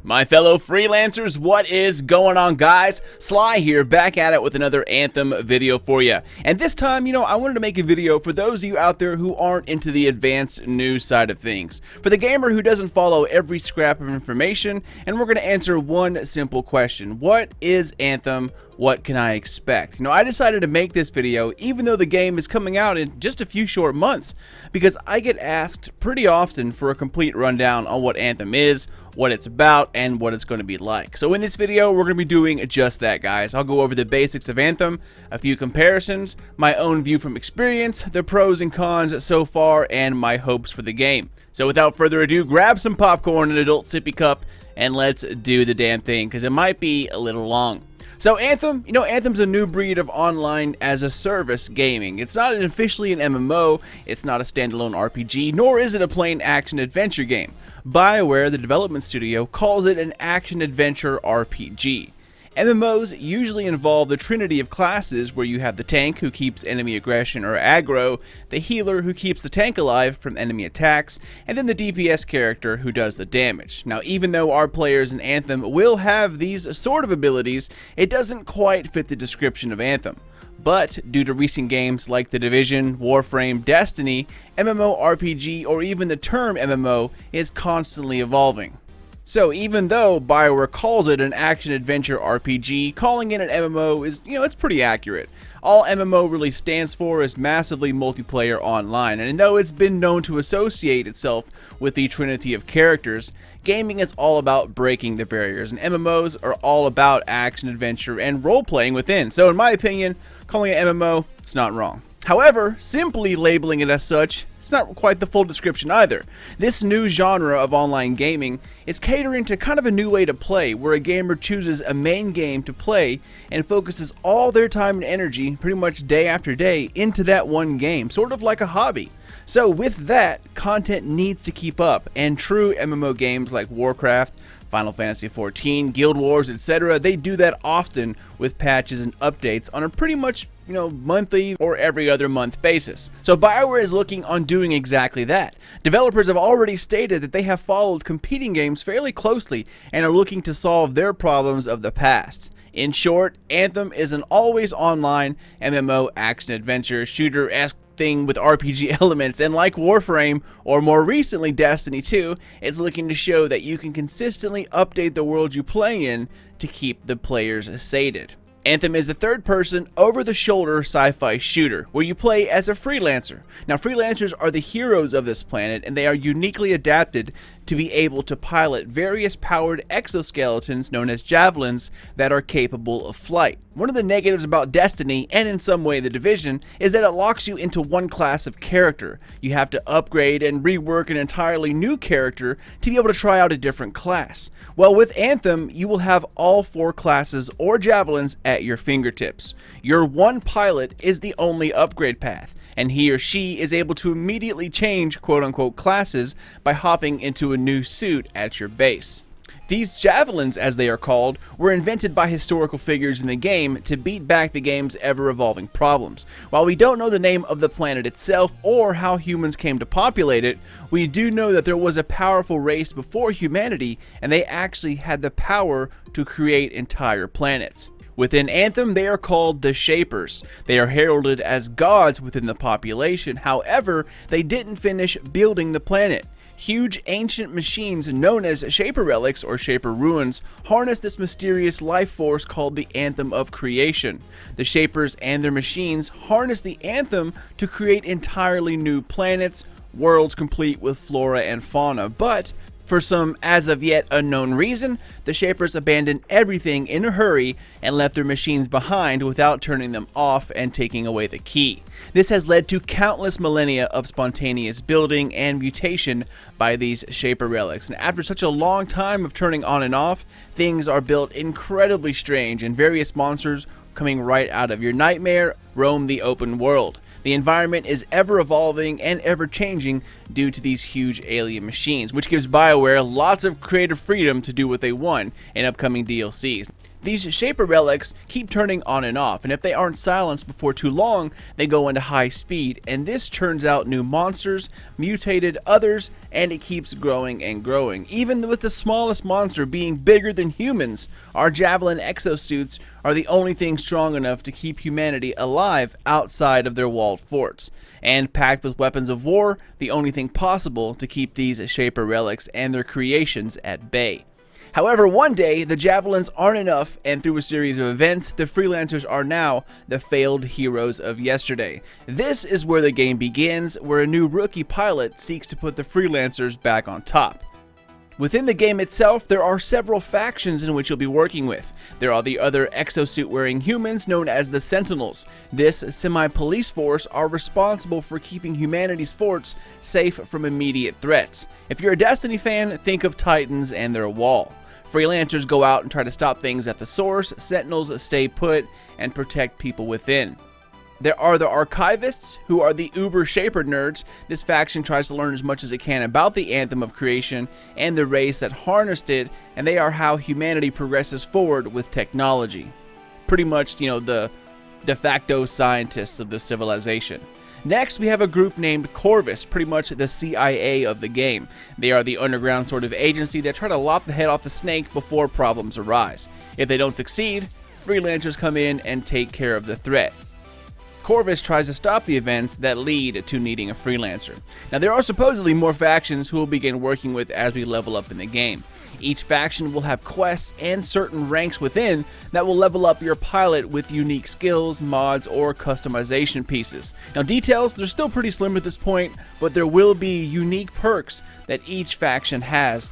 My fellow freelancers, what is going on, guys? Sly here, back at it with another Anthem video for you. And this time, I wanted to make a video for those of you out there who aren't into the advanced news side of things. For the gamer who doesn't follow every scrap of information, and we're going to answer one simple question. What is Anthem? What can I expect? I decided to make this video even though the game is coming out in just a few short months, because I get asked pretty often for a complete rundown on what Anthem is, what it's about, and what it's going to be like. So in this video, we're going to be doing just that, guys. I'll go over the basics of Anthem, a few comparisons, my own view from experience, the pros and cons so far, and my hopes for the game. So without further ado, grab some popcorn, an adult sippy cup, and let's do the damn thing, because it might be a little long. So Anthem, Anthem's a new breed of online as a service gaming. It's not officially an MMO, it's not a standalone RPG, nor is it a plain action adventure game. Bioware, the development studio, calls it an action adventure RPG. MMOs usually involve the trinity of classes, where you have the tank who keeps enemy aggression or aggro, the healer who keeps the tank alive from enemy attacks, and then the DPS character who does the damage. Now, even though our players in Anthem will have these sort of abilities, it doesn't quite fit the description of Anthem. But due to recent games like The Division, Warframe, Destiny, MMORPG, or even the term MMO is constantly evolving. So even though Bioware calls it an action-adventure RPG, calling it an MMO is, it's pretty accurate. All MMO really stands for is massively multiplayer online, and though it's been known to associate itself with the trinity of characters, gaming is all about breaking the barriers, and MMOs are all about action-adventure and role-playing within. So in my opinion, calling it MMO, it's not wrong. However, simply labeling it as such, it's not quite the full description either. This new genre of online gaming is catering to kind of a new way to play, where a gamer chooses a main game to play and focuses all their time and energy, pretty much day after day, into that one game, sort of like a hobby. So with that, content needs to keep up, and true MMO games like Warcraft, Final Fantasy XIV, Guild Wars, etc., they do that often with patches and updates on a pretty much, monthly or every other month basis. So Bioware is looking on doing exactly that. Developers have already stated that they have followed competing games fairly closely and are looking to solve their problems of the past. In short, Anthem is an always online MMO action-adventure shooter-esque thing with RPG elements, and like Warframe, or more recently Destiny 2, it's looking to show that you can consistently update the world you play in to keep the players sated. Anthem is a third-person, over-the-shoulder sci-fi shooter, where you play as a freelancer. Now, freelancers are the heroes of this planet, and they are uniquely adapted to be able to pilot various powered exoskeletons known as Javelins that are capable of flight. One of the negatives about Destiny, and in some way The Division, is that it locks you into one class of character. You have to upgrade and rework an entirely new character to be able to try out a different class. Well, with Anthem, you will have all 4 classes or Javelins at your fingertips. Your one pilot is the only upgrade path, and he or she is able to immediately change quote-unquote classes by hopping into a new suit at your base. These Javelins, as they are called, were invented by historical figures in the game to beat back the game's ever-evolving problems. While we don't know the name of the planet itself or how humans came to populate it, we do know that there was a powerful race before humanity, and they actually had the power to create entire planets. Within Anthem, they are called the Shapers. They are heralded as gods within the population. However, they didn't finish building the planet. Huge ancient machines known as Shaper Relics or Shaper Ruins harness this mysterious life force called the Anthem of Creation. The Shapers and their machines harness the Anthem to create entirely new planets, worlds complete with flora and fauna, but for some as of yet unknown reason, the Shapers abandoned everything in a hurry and left their machines behind without turning them off and taking away the key. This has led to countless millennia of spontaneous building and mutation by these Shaper relics, and after such a long time of turning on and off, things are built incredibly strange, and various monsters coming right out of your nightmare roam the open world. The environment is ever evolving and ever changing due to these huge alien machines, which gives Bioware lots of creative freedom to do what they want in upcoming DLCs. These Shaper relics keep turning on and off, and if they aren't silenced before too long, they go into high speed, and this churns out new monsters, mutated others, and it keeps growing and growing. Even with the smallest monster being bigger than humans, our Javelin exosuits are the only thing strong enough to keep humanity alive outside of their walled forts, and packed with weapons of war, the only thing possible to keep these Shaper relics and their creations at bay. However, one day, the Javelins aren't enough, and through a series of events, the freelancers are now the failed heroes of yesterday. This is where the game begins, where a new rookie pilot seeks to put the freelancers back on top. Within the game itself, there are several factions in which you'll be working with. There are the other exosuit-wearing humans known as the Sentinels. This semi-police force are responsible for keeping humanity's forts safe from immediate threats. If you're a Destiny fan, think of Titans and their wall. Freelancers go out and try to stop things at the source, Sentinels stay put and protect people within. There are the Archivists, who are the uber Shaper nerds. This faction tries to learn as much as it can about the Anthem of Creation and the race that harnessed it, and they are how humanity progresses forward with technology. Pretty much, the de facto scientists of the civilization. Next, we have a group named Corvus, pretty much the CIA of the game. They are the underground sort of agency that try to lop the head off the snake before problems arise. If they don't succeed, freelancers come in and take care of the threat. Corvus tries to stop the events that lead to needing a freelancer. Now, there are supposedly more factions who we'll begin working with as we level up in the game. Each faction will have quests and certain ranks within that will level up your pilot with unique skills, mods, or customization pieces. Now, details, they're still pretty slim at this point, but there will be unique perks that each faction has,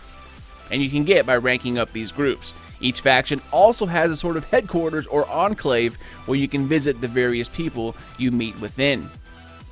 and you can get by ranking up these groups. Each faction also has a sort of headquarters or enclave where you can visit the various people you meet within.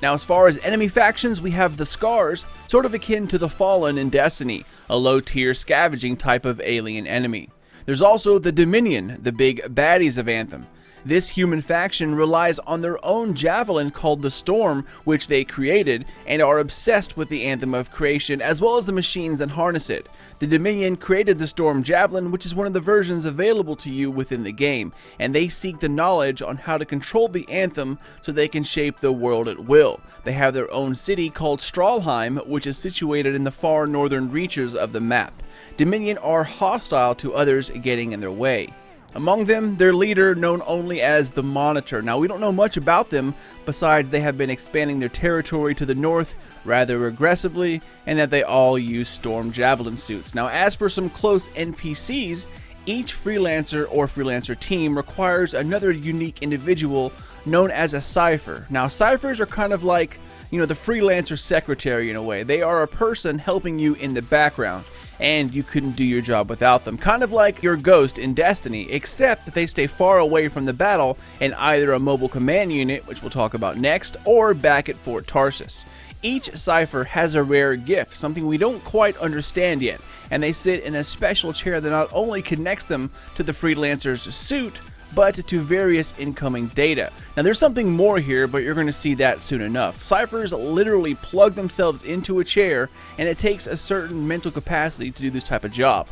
Now, as far as enemy factions, we have the Scars, sort of akin to the Fallen in Destiny, a low-tier scavenging type of alien enemy. There's also the Dominion, the big baddies of Anthem. This human faction relies on their own Javelin called the Storm, which they created, and are obsessed with the Anthem of Creation as well as the machines that harness it. The Dominion created the Storm Javelin, which is one of the versions available to you within the game, and they seek the knowledge on how to control the Anthem so they can shape the world at will. They have their own city called Strahlheim, which is situated in the far northern reaches of the map. Dominion are hostile to others getting in their way. Among them, their leader, known only as the Monitor. Now, we don't know much about them, besides they have been expanding their territory to the north rather aggressively, and that they all use Storm Javelin suits. Now, as for some close NPCs, each freelancer or freelancer team requires another unique individual known as a Cipher. Now, Ciphers are kind of like, the freelancer secretary in a way. They are a person helping you in the background, and you couldn't do your job without them. Kind of like your Ghost in Destiny, except that they stay far away from the battle in either a mobile command unit, which we'll talk about next, or back at Fort Tarsus. Each Cipher has a rare gift, something we don't quite understand yet, and they sit in a special chair that not only connects them to the freelancer's suit, but to various incoming data. Now, there's something more here, but you're going to see that soon enough. Ciphers literally plug themselves into a chair, and it takes a certain mental capacity to do this type of job.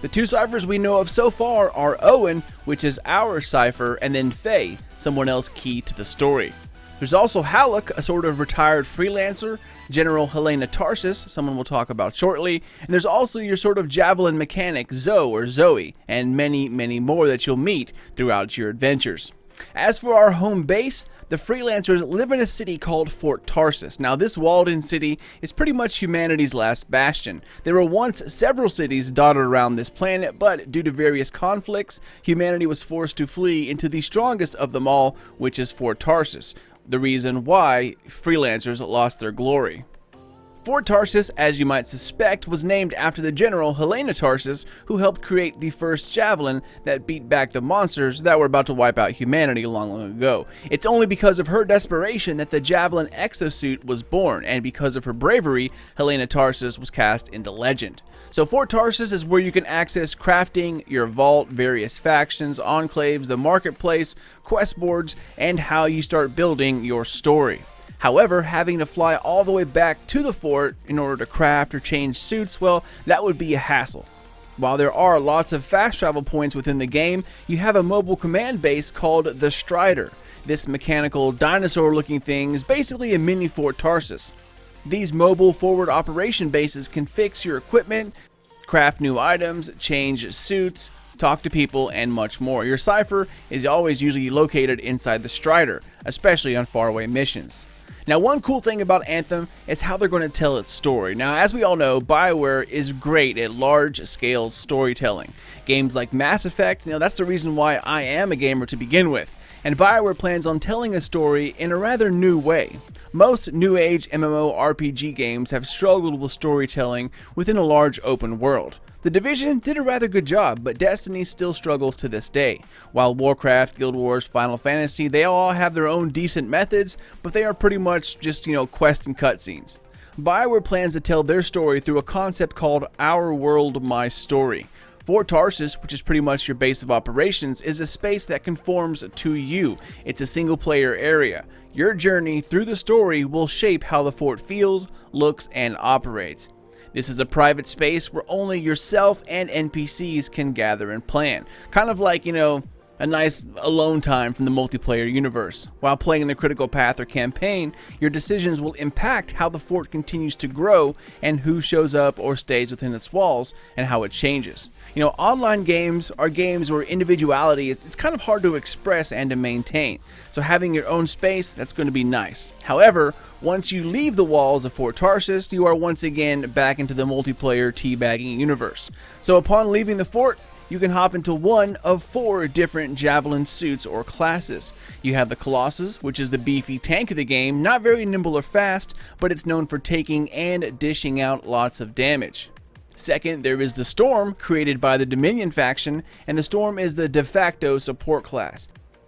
The two Ciphers we know of so far are Owen, which is our Cipher, and then Faye, someone else key to the story. There's also Halleck, a sort of retired freelancer, General Helena Tarsus, someone we'll talk about shortly, and there's also your sort of Javelin mechanic, Zoe, and many, many more that you'll meet throughout your adventures. As for our home base, the freelancers live in a city called Fort Tarsus. Now, this walled-in city is pretty much humanity's last bastion. There were once several cities dotted around this planet, but due to various conflicts, humanity was forced to flee into the strongest of them all, which is Fort Tarsus. The reason why freelancers lost their glory. Fort Tarsus, as you might suspect, was named after the general Helena Tarsus, who helped create the first Javelin that beat back the monsters that were about to wipe out humanity long ago. It's only because of her desperation that the Javelin exosuit was born, and because of her bravery, Helena Tarsus was cast into legend. So Fort Tarsus is where you can access crafting, your vault, various factions, enclaves, the marketplace, quest boards, and how you start building your story. However, having to fly all the way back to the fort in order to craft or change suits, well, that would be a hassle. While there are lots of fast travel points within the game, you have a mobile command base called the Strider. This mechanical dinosaur-looking thing is basically a mini Fort Tarsus. These mobile forward operation bases can fix your equipment, craft new items, change suits, talk to people, and much more. Your cipher is always usually located inside the Strider, especially on faraway missions. Now, one cool thing about Anthem is how they're going to tell its story. Now, as we all know, Bioware is great at large-scale storytelling. Games like Mass Effect, that's the reason why I am a gamer to begin with. And Bioware plans on telling a story in a rather new way. Most new age MMORPG games have struggled with storytelling within a large open world. The Division did a rather good job, but Destiny still struggles to this day. While Warcraft, Guild Wars, Final Fantasy, they all have their own decent methods, but they are pretty much just, quests and cutscenes. Bioware plans to tell their story through a concept called Our World, My Story. Fort Tarsus, which is pretty much your base of operations, is a space that conforms to you. It's a single player area. Your journey through the story will shape how the fort feels, looks, and operates. This is a private space where only yourself and NPCs can gather and plan. Kind of like, a nice alone time from the multiplayer universe. While playing in the critical path or campaign, your decisions will impact how the fort continues to grow and who shows up or stays within its walls and how it changes. Online games are games where individuality it's kind of hard to express and to maintain. So having your own space, that's going to be nice. However, once you leave the walls of Fort Tarsus, you are once again back into the multiplayer teabagging universe. So upon leaving the fort, you can hop into one of 4 different Javelin suits or classes. You have the Colossus, which is the beefy tank of the game, not very nimble or fast, but it's known for taking and dishing out lots of damage. Second, there is the Storm, created by the Dominion faction, and the Storm is the de facto support class.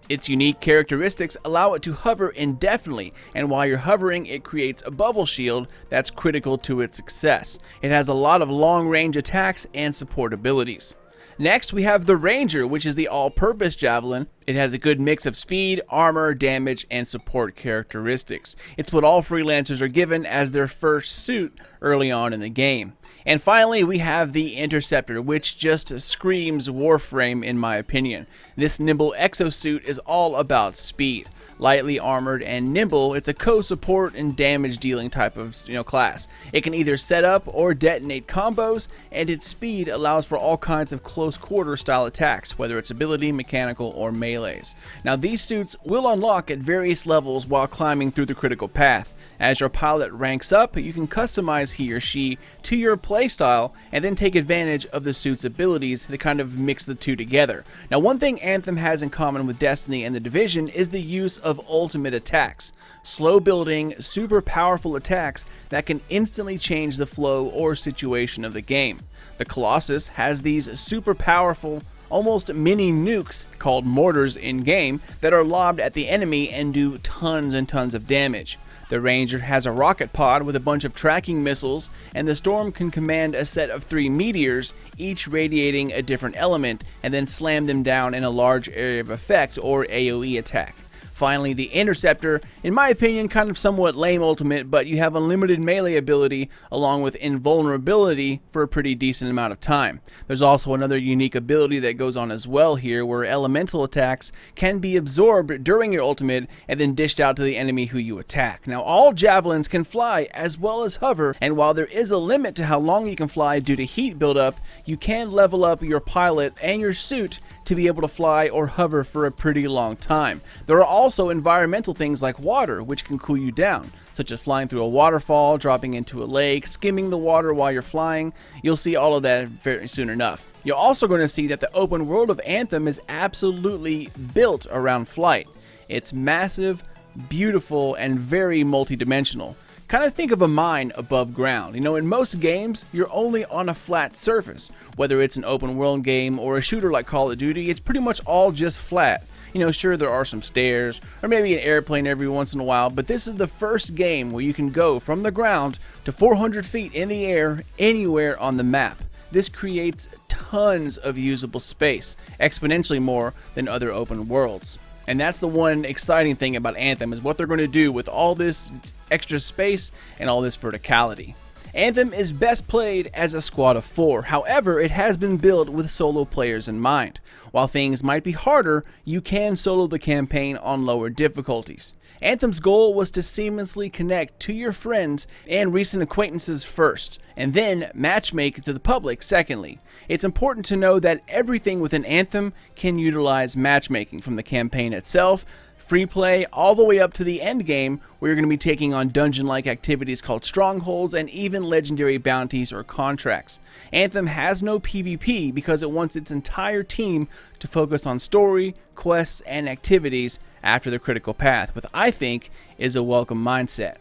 Its unique characteristics allow it to hover indefinitely, and while you're hovering, it creates a bubble shield that's critical to its success. It has a lot of long-range attacks and support abilities. Next, we have the Ranger, which is the all-purpose Javelin. It has a good mix of speed, armor, damage, and support characteristics. It's what all freelancers are given as their first suit early on in the game. And finally, we have the Interceptor, which just screams Warframe in my opinion. This nimble exosuit is all about speed. Lightly armored and nimble, it's a co-support and damage dealing type of class. It can either set up or detonate combos, and its speed allows for all kinds of close quarter style attacks, whether it's ability, mechanical, or melees. Now these suits will unlock at various levels while climbing through the critical path. As your pilot ranks up, you can customize he or she to your playstyle and then take advantage of the suit's abilities to kind of mix the two together. Now one thing Anthem has in common with Destiny and the Division is the use of ultimate attacks. Slow building, super powerful attacks that can instantly change the flow or situation of the game. The Colossus has these super powerful, almost mini nukes called mortars in game that are lobbed at the enemy and do tons and tons of damage. The Ranger has a rocket pod with a bunch of tracking missiles, and the Storm can command a set of 3 meteors, each radiating a different element, and then slam them down in a large area of effect or AoE attack. Finally, the Interceptor, in my opinion, kind of somewhat lame ultimate, but you have unlimited melee ability along with invulnerability for a pretty decent amount of time. There's also another unique ability that goes on as well here, where elemental attacks can be absorbed during your ultimate and then dished out to the enemy who you attack. Now, all Javelins can fly as well as hover, and while there is a limit to how long you can fly due to heat buildup, you can level up your pilot and your suit to be able to fly or hover for a pretty long time. There are also environmental things like water, which can cool you down, such as flying through a waterfall, dropping into a lake, skimming the water while you're flying. You'll see all of that very soon enough. You're also going to see that the open world of Anthem is absolutely built around flight. It's massive, beautiful, and very multi-dimensional. Kind of think of a mine above ground. In most games, you're only on a flat surface. Whether it's an open world game or a shooter like Call of Duty, it's pretty much all just flat. Sure, there are some stairs or maybe an airplane every once in a while, but this is the first game where you can go from the ground to 400 feet in the air anywhere on the map. This creates tons of usable space, exponentially more than other open worlds. And that's the one exciting thing about Anthem, is what they're going to do with all this extra space and all this verticality. Anthem is best played as a squad of 4, however it has been built with solo players in mind. While things might be harder, you can solo the campaign on lower difficulties. Anthem's goal was to seamlessly connect to your friends and recent acquaintances first, and then matchmake to the public secondly. It's important to know that everything within Anthem can utilize matchmaking, from the campaign itself, free play, all the way up to the endgame, where you're going to be taking on dungeon-like activities called strongholds and even legendary bounties or contracts. Anthem has no PvP because it wants its entire team to focus on story, quests, and activities after the critical path, which I think is a welcome mindset.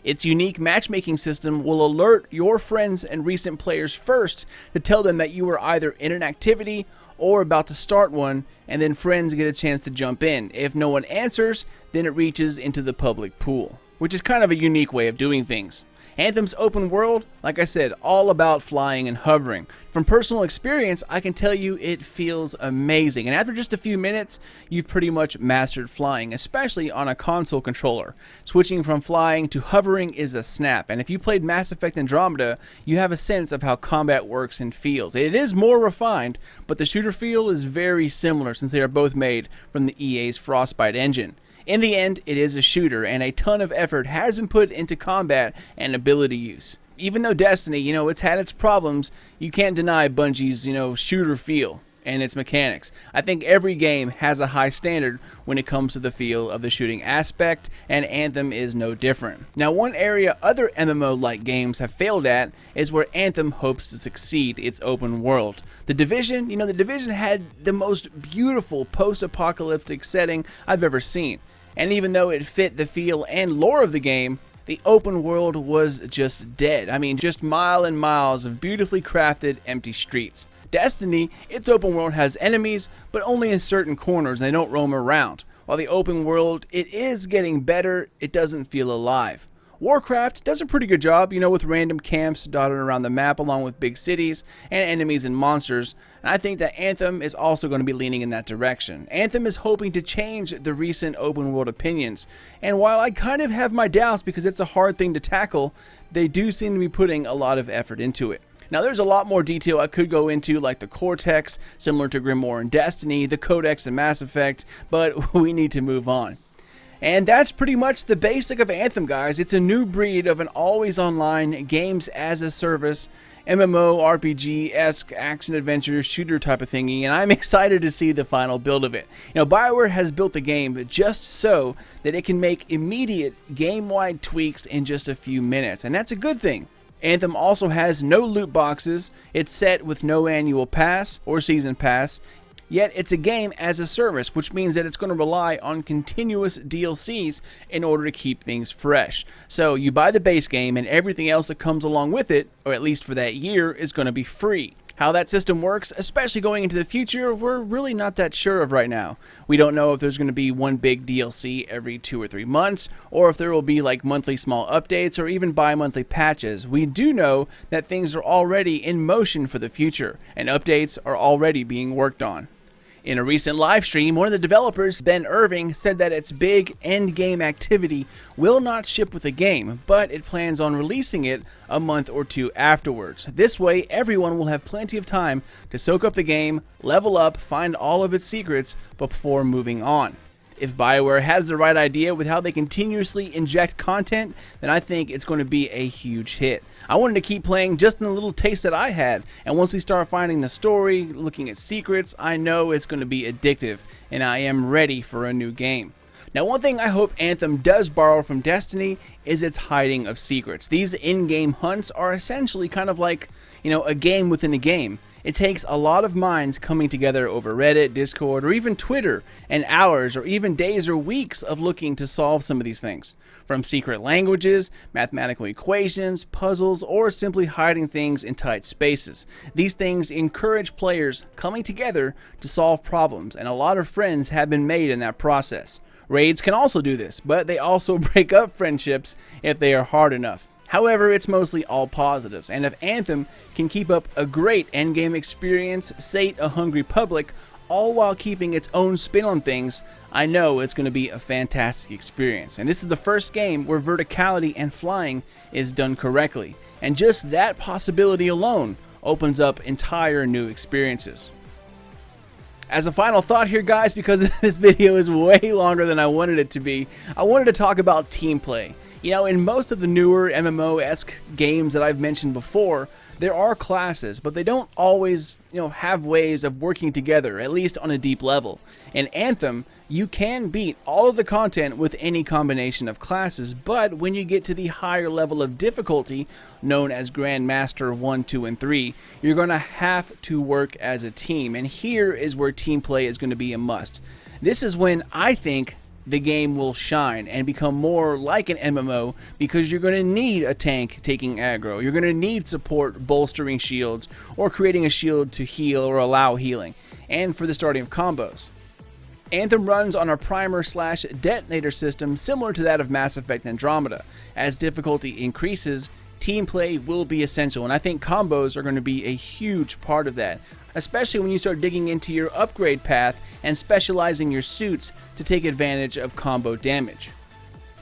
Its unique matchmaking system will alert your friends and recent players first to tell them that you are either in an activity or about to start one, and then friends get a chance to jump in. If no one answers, then it reaches into the public pool, which is kind of a unique way of doing things. Anthem's open world, like I said, all about flying and hovering. From personal experience, I can tell you it feels amazing, and after just a few minutes, you've pretty much mastered flying, especially on a console controller. Switching from flying to hovering is a snap, and if you played Mass Effect Andromeda, you have a sense of how combat works and feels. It is more refined, but the shooter feel is very similar since they are both made from the EA's Frostbite engine. In the end, it is a shooter, and a ton of effort has been put into combat and ability use. Even though Destiny, it's had its problems, you can't deny Bungie's, shooter feel and its mechanics. I think every game has a high standard when it comes to the feel of the shooting aspect, and Anthem is no different. Now, one area other MMO-like games have failed at is where Anthem hopes to succeed: its open world. The Division, the Division had the most beautiful post-apocalyptic setting I've ever seen. And even though it fit the feel and lore of the game, the open world was just dead. I mean, just miles and miles of beautifully crafted empty streets. Destiny, its open world has enemies, but only in certain corners, and they don't roam around. While the open world, it is getting better, it doesn't feel alive. Warcraft does a pretty good job, with random camps dotted around the map along with big cities and enemies and monsters, and I think that Anthem is also going to be leaning in that direction. Anthem is hoping to change the recent open world opinions, and while I kind of have my doubts because it's a hard thing to tackle, they do seem to be putting a lot of effort into it. Now, there's a lot more detail I could go into, like the Cortex, similar to Grimoire and Destiny, the Codex and Mass Effect, but we need to move on. And that's pretty much the basic of Anthem, guys. It's a new breed of an always online, games as a service, MMO, RPG-esque action-adventure shooter type of thingy, and I'm excited to see the final build of it. Bioware has built the game just so that it can make immediate game-wide tweaks in just a few minutes, and that's a good thing. Anthem also has no loot boxes, it's set with no annual pass or season pass, yet it's a game as a service, which means that it's going to rely on continuous DLCs in order to keep things fresh. So you buy the base game and everything else that comes along with it, or at least for that year, is going to be free. How that system works, especially going into the future, we're really not that sure of right now. We don't know if there's going to be one big DLC every 2 or 3 months, or if there will be like monthly small updates or even bi-monthly patches. We do know that things are already in motion for the future, and updates are already being worked on. In a recent live stream, one of the developers, Ben Irving, said that its big endgame activity will not ship with the game, but it plans on releasing it a month or 2 afterwards. This way, everyone will have plenty of time to soak up the game, level up, find all of its secrets before moving on. If Bioware has the right idea with how they continuously inject content, then I think it's going to be a huge hit. I wanted to keep playing just in the little taste that I had, and once we start finding the story, looking at secrets, I know it's going to be addictive, and I am ready for a new game. Now, one thing I hope Anthem does borrow from Destiny is its hiding of secrets. These in-game hunts are essentially kind of like, a game within a game. It takes a lot of minds coming together over Reddit, Discord, or even Twitter, and hours or even days or weeks of looking to solve some of these things. From secret languages, mathematical equations, puzzles, or simply hiding things in tight spaces. These things encourage players coming together to solve problems, and a lot of friends have been made in that process. Raids can also do this, but they also break up friendships if they are hard enough. However, it's mostly all positives, and if Anthem can keep up a great endgame experience, sate a hungry public, all while keeping its own spin on things, I know it's going to be a fantastic experience. And this is the first game where verticality and flying is done correctly. And just that possibility alone opens up entire new experiences. As a final thought here, guys, because this video is way longer than I wanted it to be, I wanted to talk about team play. You know, in most of the newer MMO-esque games that I've mentioned before, there are classes, but they don't always, have ways of working together, at least on a deep level. In Anthem, you can beat all of the content with any combination of classes, but when you get to the higher level of difficulty, known as Grandmaster 1, 2, and 3, you're going to have to work as a team, and here is where team play is going to be a must. This is when I think the game will shine and become more like an MMO, because you're going to need a tank taking aggro, you're going to need support bolstering shields, or creating a shield to heal or allow healing, and for the starting of combos. Anthem runs on a primer/detonator system similar to that of Mass Effect Andromeda. As difficulty increases, team play will be essential, and I think combos are going to be a huge part of that, especially when you start digging into your upgrade path and specializing your suits to take advantage of combo damage.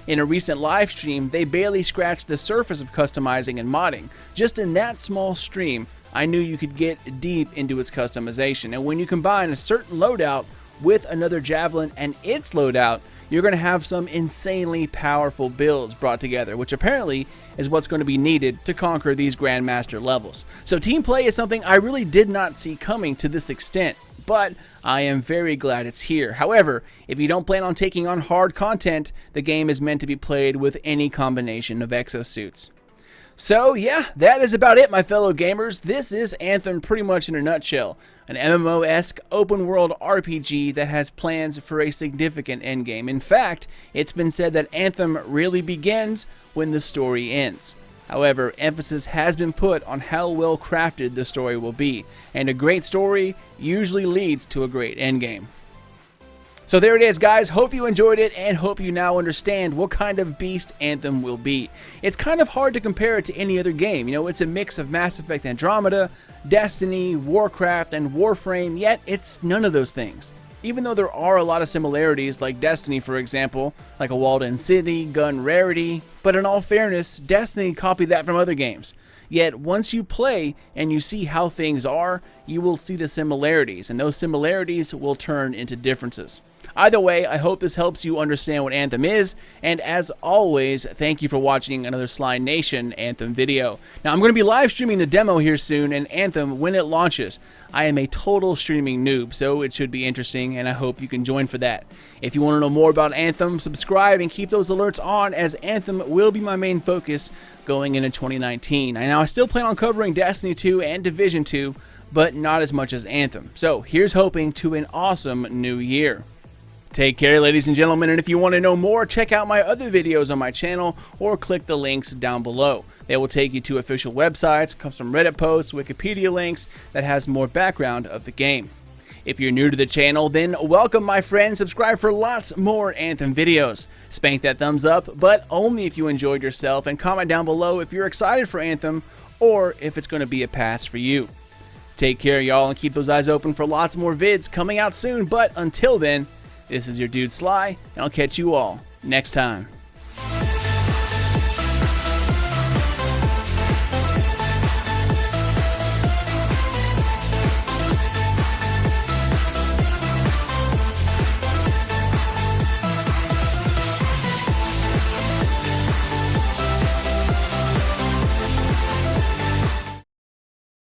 In a recent live stream, they barely scratched the surface of customizing and modding. Just in that small stream, I knew you could get deep into its customization, and when you combine a certain loadout with another Javelin and its loadout, you're going to have some insanely powerful builds brought together, which apparently is what's going to be needed to conquer these Grandmaster levels. So team play is something I really did not see coming to this extent, but I am very glad it's here. However, if you don't plan on taking on hard content, the game is meant to be played with any combination of exosuits. So yeah, that is about it, my fellow gamers. This is Anthem pretty much in a nutshell. An MMO-esque open-world RPG that has plans for a significant endgame. In fact, it's been said that Anthem really begins when the story ends. However, emphasis has been put on how well crafted the story will be, and a great story usually leads to a great endgame. So there it is, guys. Hope you enjoyed it, and hope you now understand what kind of beast Anthem will be. It's kind of hard to compare it to any other game. It's a mix of Mass Effect Andromeda, Destiny, Warcraft, and Warframe, yet it's none of those things. Even though there are a lot of similarities, like Destiny for example, like a walled-in city, gun rarity, but in all fairness, Destiny copied that from other games. Yet once you play and you see how things are, you will see the similarities, and those similarities will turn into differences. Either way, I hope this helps you understand what Anthem is, and as always, thank you for watching another Sly Nation Anthem video. Now, I'm going to be live streaming the demo here soon, and Anthem when it launches. I am a total streaming noob, so it should be interesting, and I hope you can join for that. If you want to know more about Anthem, subscribe and keep those alerts on, as Anthem will be my main focus going into 2019. I still plan on covering Destiny 2 and Division 2, but not as much as Anthem. So here's hoping to an awesome new year. Take care, ladies and gentlemen, and if you want to know more, check out my other videos on my channel or click the links down below. They will take you to official websites, some Reddit posts, Wikipedia links that has more background of the game. If you're new to the channel, then welcome, my friend. Subscribe for lots more Anthem videos. Spank that thumbs up, but only if you enjoyed yourself, and comment down below if you're excited for Anthem or if it's going to be a pass for you. Take care, y'all, and keep those eyes open for lots more vids coming out soon, but until then, this is your dude Sly, and I'll catch you all next time.